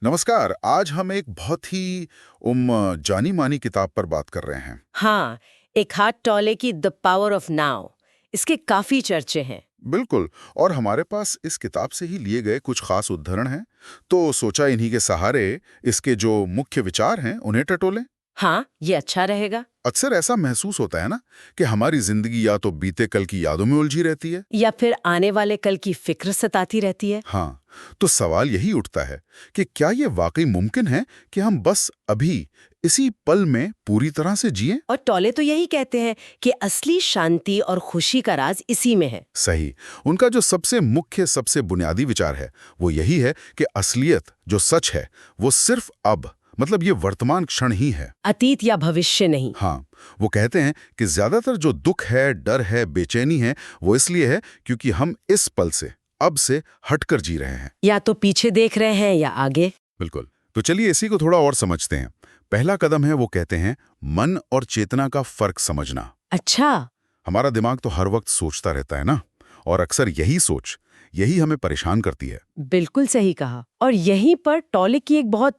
नमस्कार। आज हम एक बहुत ही जानी मानी किताब पर बात कर रहे हैं। हाँ, एक हाथ टॉले की द पावर ऑफ नाउ। इसके काफी चर्चे हैं। बिल्कुल। और हमारे पास इस किताब से ही लिए गए कुछ खास उद्धरण हैं, तो सोचा इन्हीं के सहारे इसके जो मुख्य विचार हैं उन्हें टटोलें। हाँ, ये अच्छा रहेगा। अक्सर ऐसा महसूस होता है ना कि हमारी जिंदगी या तो बीते कल की यादों में उलझी रहती है। या फिर आने वाले कल की फिक्र सताती रहती है। हाँ, तो सवाल यही उठता है कि क्या ये वाकई मुमकिन है कि हम बस अभी इसी पल में पूरी तरह से जिएं? और टॉले तो यही कहते हैं कि असली शांति और खुशी का राज इसी में है। सही। उनका जो सबसे मुख्य, सबसे बुनियादी विचार है वो यही है कि असलियत जो सच है वो सिर्फ अब, मतलब ये वर्तमान क्षण ही है। अतीत या भविष्य नहीं। हाँ, वो कहते हैं कि ज्यादातर जो दुख है, डर है, बेचैनी है, वो इसलिए है क्योंकि हम इस पल से, अब से हटकर जी रहे हैं। या तो पीछे देख रहे हैं या आगे। बिल्कुल। तो चलिए इसी को थोड़ा और समझते हैं। पहला कदम है, वो कहते हैं, मन और चेतना का फर्क समझना। अच्छा। हमारा दिमाग तो हर वक्त सोचता रहता है ना, और अक्सर यही सोच, यही हमें परेशान करती है। बिल्कुल सही कहा। और यहीं पर टॉले की एक बहुत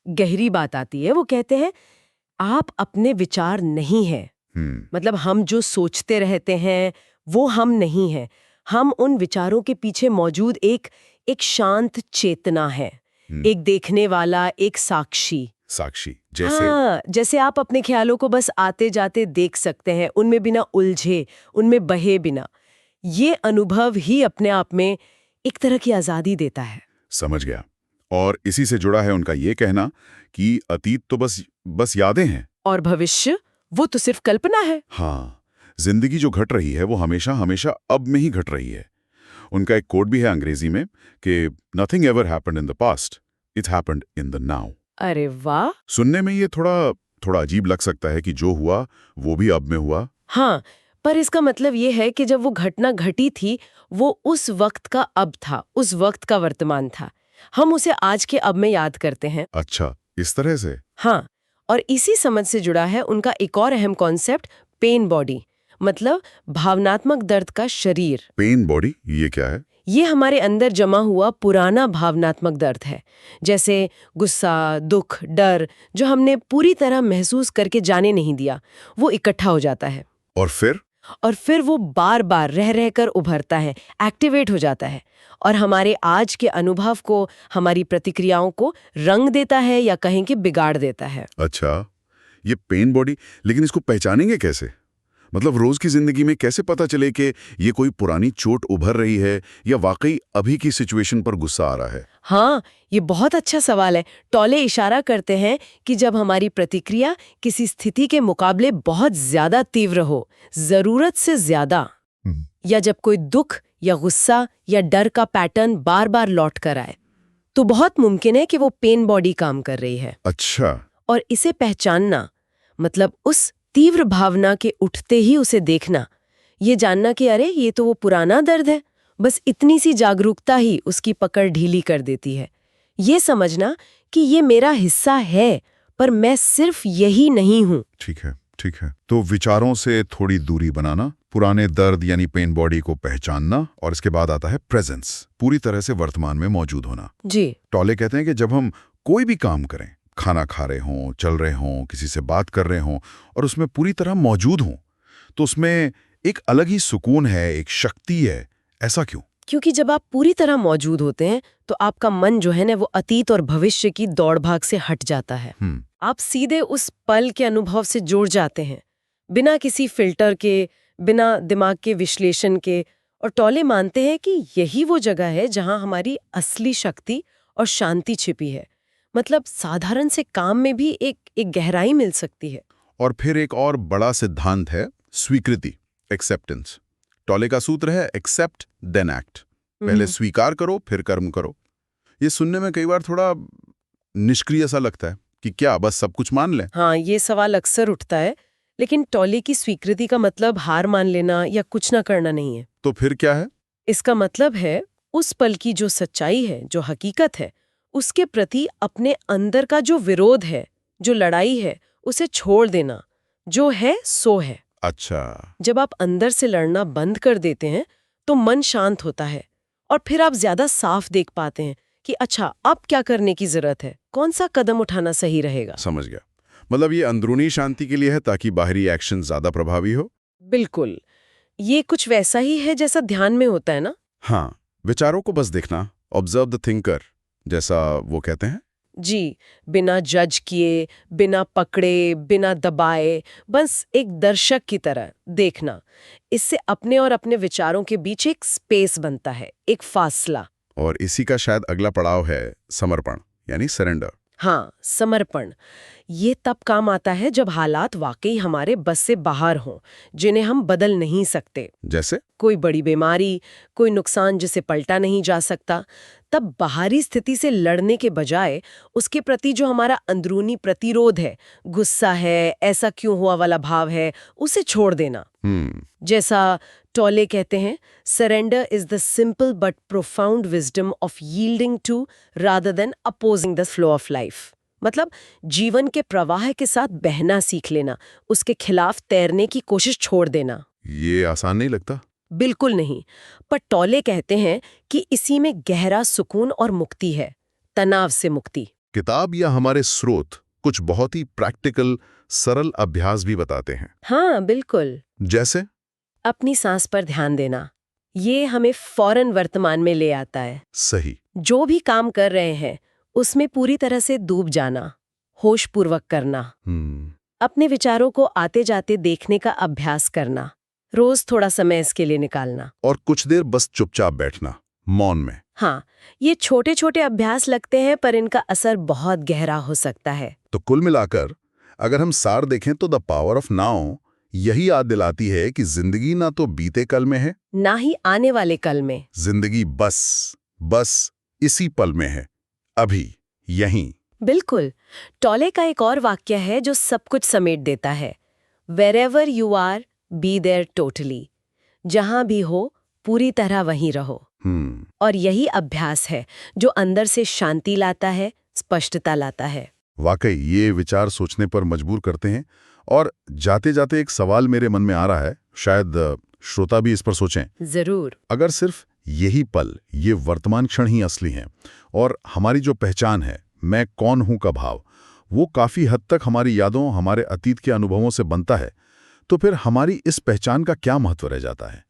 गहरी बात आती है। वो कहते हैं आप अपने विचार नहीं है। हम्म। मतलब हम जो सोचते रहते हैं वो हम नहीं हैं। हम उन विचारों के पीछे मौजूद एक एक शांत चेतना है। हम्म। एक देखने वाला, एक साक्षी। साक्षी जैसे? हाँ, जैसे आप अपने ख्यालों को बस आते जाते देख सकते हैं, उनमें बिना उलझे, उनमें बहे बिना। ये अनुभव ही अपने आप में एक तरह की आजादी देता है। समझ गया। और इसी से जुड़ा है उनका ये कहना कि अतीत तो बस यादें हैं। और भविष्य, वो तो सिर्फ कल्पना है। हाँ, जिंदगी जो घट रही है वो हमेशा हमेशा अब में ही घट रही है। उनका एक कोट भी है अंग्रेजी में कि nothing ever happened in the past, it happened in the now. अरे वाह। सुनने में ये थोड़ा थोड़ा अजीब लग सकता है कि जो हुआ वो भी अब में हुआ। हाँ, पर इसका मतलब ये है कि जब वो घटना घटी थी, वो उस वक्त का अब था, उस वक्त का वर्तमान था। हम उसे आज के अब में याद करते हैं। अच्छा, इस तरह से? हाँ, और इसी समझ से जुड़ा है उनका एक और अहम कॉन्सेप्ट, पेन बॉडी। मतलब भावनात्मक दर्द का शरीर। पेन बॉडी, ये क्या है? ये हमारे अंदर जमा हुआ पुराना भावनात्मक दर्द है। जैसे गुस्सा, दुख, डर, जो हमने पूरी तरह महसूस करके जाने नहीं दिया, वो इकट्ठा हो जाता है। और फिर वो बार बार रह रहकर उभरता है, एक्टिवेट हो जाता है, और हमारे आज के अनुभव को, हमारी प्रतिक्रियाओं को रंग देता है या कहें कि बिगाड़ देता है। अच्छा, ये पेन बॉडी, लेकिन इसको पहचानेंगे कैसे? मतलब रोज की जिंदगी में कैसे पता चले कि ये कोई पुरानी चोट उभर रही है या वाकई अभी की सिचुएशन पर गुस्सा आ रहा है? हाँ, ये बहुत अच्छा सवाल है। टॉले इशारा करते हैं कि जब हमारी प्रतिक्रिया किसी स्थिति के मुकाबले बहुत ज्यादा तीव्र हो, जरूरत से ज्यादा, या जब कोई दुख या गुस्सा या डर का पैटर्न बार बार लौट कर आए, तो बहुत मुमकिन है कि वो पेन बॉडी काम कर रही है। अच्छा। और इसे पहचानना, मतलब उस तीव्र भावना के उठते ही उसे देखना, ये जानना कि अरे ये तो वो पुराना दर्द है, बस इतनी सी जागरूकता ही उसकी पकड़ ढीली कर देती है। ये समझना कि ये मेरा हिस्सा है, पर मैं सिर्फ यही नहीं हूं। ठीक है, ठीक है। तो विचारों से थोड़ी दूरी बनाना, पुराने दर्द यानी पेन बॉडी को पहचानना, और इसके बाद आता है प्रेजेंस, पूरी तरह से वर्तमान में मौजूद होना। जी। टॉले कहते हैं कि जब हम कोई भी काम करें, खाना खा रहे हों, चल रहे हों, किसी से बात कर रहे हों, और उसमें पूरी तरह मौजूद हों, तो उसमें एक अलग ही सुकून है, एक शक्ति है। ऐसा क्यों? क्योंकि जब आप पूरी तरह मौजूद होते हैं तो आपका मन जो है ना, वो अतीत और भविष्य की दौड़ भाग से हट जाता है। आप सीधे उस पल के अनुभव से जुड़ जाते हैं, बिना किसी फिल्टर के, बिना दिमाग के विश्लेषण के। और टॉले मानते हैं कि यही वो जगह है जहां हमारी असली शक्ति और शांति छिपी है। मतलब साधारण से काम में भी एक गहराई मिल सकती है। और फिर एक और बड़ा सिद्धांत है, स्वीकृति, एक्सेप्टेंस। टॉले का सूत्र है एक्सेप्ट देन एक्ट। पहले स्वीकार करो फिर कर्म करो। ये सुनने में कई बार थोड़ा निष्क्रिय सा लगता है कि क्या बस सब कुछ मान लें? हाँ, ये सवाल अक्सर उठता है। लेकिन टॉले की स्वीकृति का मतलब हार मान लेना या कुछ ना करना नहीं है। तो फिर क्या है? इसका मतलब है उस पल की जो सच्चाई है, जो हकीकत है, उसके प्रति अपने अंदर का जो विरोध है, जो लड़ाई है, उसे छोड़ देना। जो है सो है। अच्छा। जब आप अंदर से लड़ना बंद कर देते हैं तो मन शांत होता है, और फिर आप ज्यादा साफ देख पाते हैं कि अच्छा अब क्या करने की जरूरत है, कौन सा कदम उठाना सही रहेगा। समझ गया। मतलब ये अंदरूनी शांति के लिए है ताकि बाहरी एक्शन ज्यादा प्रभावी हो। बिल्कुल, ये कुछ वैसा ही है जैसा ध्यान में होता है ना। हाँ, विचारों को बस देखना, ऑब्जर्व द थिंकर, जैसा वो कहते हैं। जी, बिना जज किए, बिना पकड़े, बिना दबाए, बस एक दर्शक की तरह देखना। इससे अपने और अपने विचारों के बीच एक स्पेस बनता है, एक फासला। और इसी का शायद अगला पड़ाव है समर्पण, यानी सरेंडर। हाँ, समर्पण। ये तब काम आता है जब हालात वाकई हमारे बस से बाहर हों, जिन्हें हम बदल नहीं सकते। जैसे कोई बड़ी बीमारी, कोई नुकसान जिसे पलटा नहीं जा सकता। तब बाहरी स्थिति से लड़ने के बजाय उसके प्रति जो हमारा अंदरूनी प्रतिरोध है, गुस्सा है, ऐसा क्यों हुआ वाला भाव है, उसे छोड़ देना। जैसा टॉले कहते हैं, surrender is the simple but profound wisdom of yielding to rather than opposing the flow of life. मतलब जीवन के प्रवाह के साथ बहना सीख लेना, उसके खिलाफ तैरने की कोशिश छोड़ देना। ये आसान नहीं लगता। बिल्कुल नहीं, पर टॉले कहते हैं कि इसी में गहरा सुकून और मुक्ति है, तनाव से मुक्ति। किताब या हमारे स्रोत कुछ बहुत ही प्रैक्टिकल सरल अभ्यास भी बताते हैं। हाँ बिल्कुल। जैसे अपनी सांस पर ध्यान देना, ये हमें फौरन वर्तमान में ले आता है। सही। जो भी काम कर रहे हैं उसमें पूरी तरह से डूब जाना, होश पूर्वक करना। अपने विचारों को आते जाते देखने का अभ्यास करना, रोज थोड़ा समय इसके लिए निकालना। और कुछ देर बस चुपचाप बैठना, मौन में। हाँ, ये छोटे छोटे अभ्यास लगते हैं पर इनका असर बहुत गहरा हो सकता है। तो कुल मिलाकर अगर हम सार देखें तो द पावर ऑफ नाउ यही याद दिलाती है कि जिंदगी ना तो बीते कल में है, ना ही आने वाले कल में। जिंदगी बस इसी पल में है, अभी, यहीं। बिल्कुल। टॉले का एक और वाक्य है जो सब कुछ समेट देता है, Wherever you are, be there totally। जहां भी हो पूरी तरह वहीं रहो। और यही अभ्यास है जो अंदर से शांति लाता है, स्पष्टता लाता है। वाकई ये विचार सोचने पर मजबूर करते हैं। और जाते जाते एक सवाल मेरे मन में आ रहा है, शायद श्रोता भी इस पर सोचें। जरूर। अगर सिर्फ यही पल, ये वर्तमान क्षण ही असली हैं और हमारी जो पहचान है, मैं कौन हूं का भाव, वो काफी हद तक हमारी यादों, हमारे अतीत के अनुभवों से बनता है, तो फिर हमारी इस पहचान का क्या महत्व रह जाता है?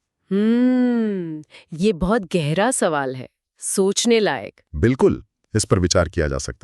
ये बहुत गहरा सवाल है, सोचने लायक। बिल्कुल, इस पर विचार किया जा सकता है।